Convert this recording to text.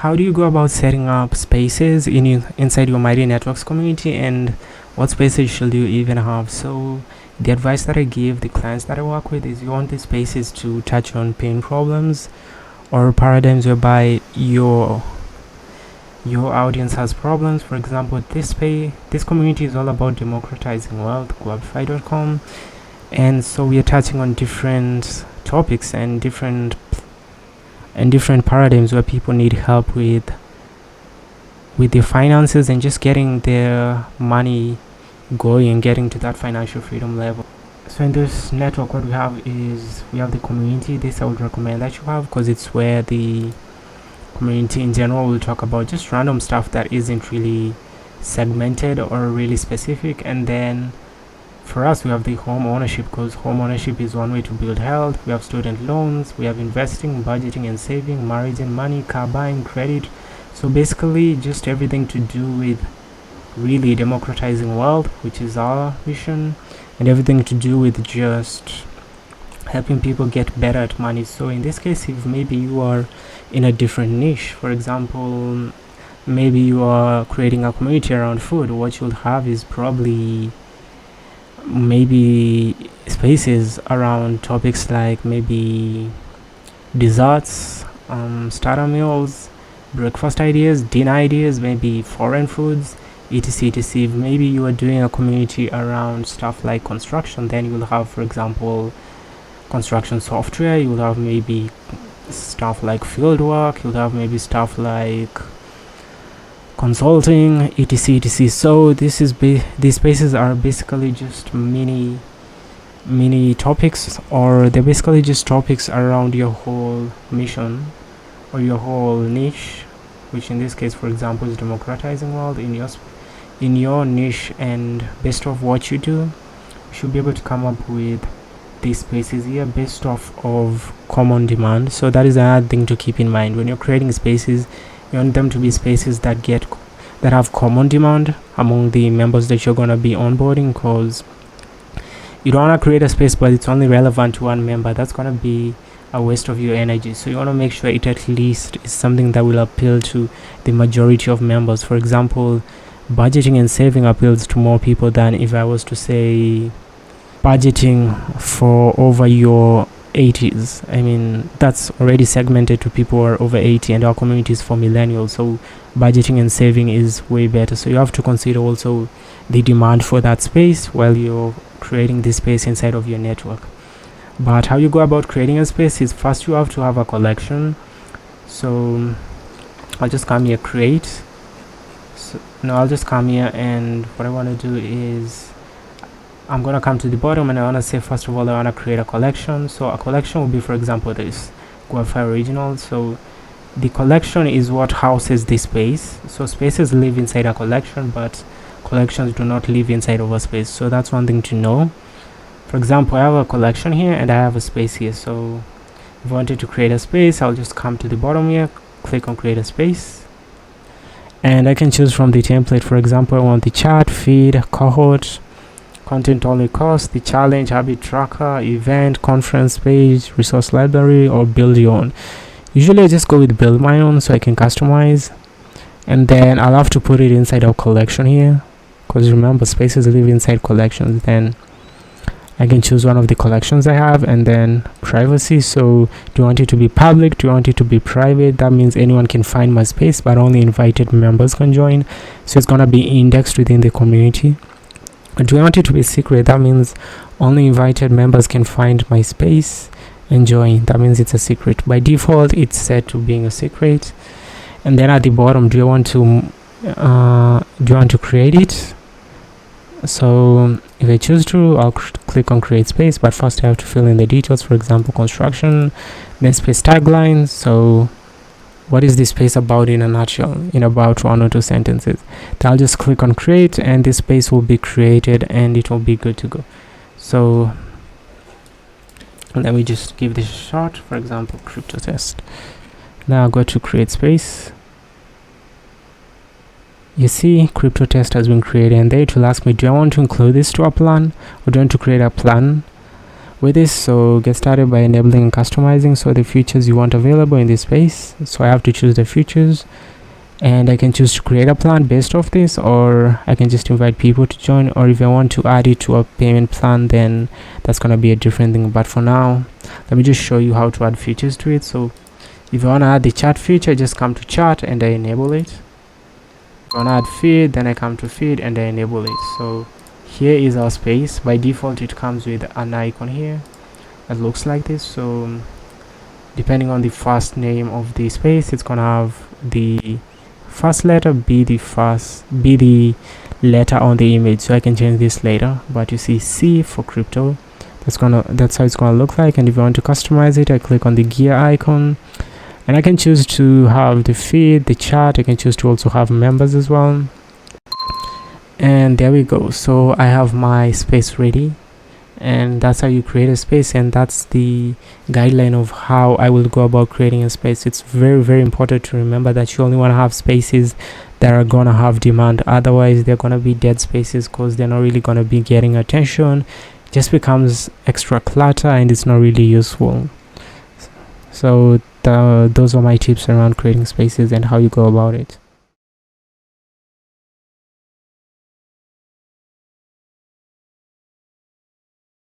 how do you go about setting up spaces inside your Mighty Networks community, and what spaces should you even have? So the advice that I give the clients that I work with is you want the spaces to touch on pain problems or paradigms whereby your audience has problems. For example, this community is all about democratizing wealth, Guapify.com, and so we are touching on different topics and different paradigms where people need help with their finances and just getting their money going, getting to that financial freedom level. So in this network, what we have is we have the community. This I would recommend that you have, because it's where the community in general will talk about just random stuff that isn't really segmented or really specific. And then for us, we have the home ownership, because home ownership is one way to build health. We have student loans, we have investing, budgeting and saving, marriage and money, car buying, credit. So basically just everything to do with really democratizing wealth, which is our mission, and everything to do with just helping people get better at money. So in this case, if maybe you are in a different niche, for example, maybe you are creating a community around food, what you'll have is probably maybe spaces around topics like maybe desserts, starter meals, breakfast ideas, dinner ideas, maybe foreign foods, etc. If maybe you are doing a community around stuff like construction, then you will have, for example, construction software. You will have maybe stuff like field work, you'll have maybe stuff like consulting, etc. So this is these spaces are basically just mini topics, or they're basically just topics around your whole mission or your whole niche, which in this case, for example, is democratizing wealth in your niche. And based off what you do, you should be able to come up with these spaces here based off of common demand. So that is another thing to keep in mind when you're creating spaces. You want them to be spaces that have common demand among the members that you're going to be onboarding, because you don't want to create a space but it's only relevant to one member. That's going to be a waste of your energy. So you want to make sure it at least is something that will appeal to the majority of members. For example, budgeting and saving appeals to more people than if I was to say budgeting for over your 80s. I mean, that's already segmented to people who are over 80, and our community is for millennials, so budgeting and saving is way better. So you have to consider also the demand for that space while you're creating this space inside of your network. But how you go about creating a space is, first you have to have a collection. So I'll just come here, create. I'll just come here, and what I want to do is I'm going to come to the bottom, and I want to say, first of all, I want to create a collection. So a collection will be, for example, this Guapify original. So the collection is what houses the space. So spaces live inside a collection, but collections do not live inside of a space. So that's one thing to know. For example, I have a collection here and I have a space here. So if I wanted to create a space, I'll just come to the bottom here, click on create a space, and I can choose from the template. For example, I want the chart, feed, cohort, content only course, the challenge, habit tracker, event, conference page, resource library, or build your own. Usually I just go with build my own so I can customize, and then I'll have to put it inside our collection here, because remember, spaces live inside collections. Then I can choose one of the collections I have, and then privacy. So do you want it to be public? Do you want it to be private? That means anyone can find my space, but only invited members can join. So it's gonna be indexed within the community. Do you want it to be secret? That means only invited members can find my space and join. That means it's a secret. By default, it's set to being a secret. And then at the bottom, do you want to create it? So if I choose to, I'll click on create space, but first I have to fill in the details. For example, construction, then space tagline. So what is this space about in a nutshell, in about 1 or 2 sentences? Then I'll just click on create, and this space will be created and it will be good to go. So let me just give this a shot. For example, crypto test. Now I'll go to create space. You see, crypto test has been created, and there it will ask me, do I want to include this to a plan, or do I want to create a plan with this. So get started by enabling and customizing so the features you want available in this space. So I have to choose the features, and I can choose to create a plan based off this, or I can just invite people to join, or if I want to add it to a payment plan, then that's gonna be a different thing. But for now, let me just show you how to add features to it. So if you want to add the chat feature, just come to chat and I enable it. If I want to add feed, then I come to feed and I enable it. So here is our space. By default it comes with an icon here that looks like this. So depending on the first name of the space, it's gonna have the first letter be the letter on the image. So I can change this later, but you see C for crypto, that's how it's gonna look like. And if you want to customize it, I click on the gear icon, and I can choose to have the feed, the chat. I can choose to also have members as well. And there we go. So I have my space ready, and that's how you create a space, and that's the guideline of how I will go about creating a space. It's very, very important to remember that you only want to have spaces that are gonna have demand. Otherwise they're gonna be dead spaces, because they're not really gonna be getting attention. It just becomes extra clutter and it's not really useful. So those are my tips around creating spaces and how you go about it.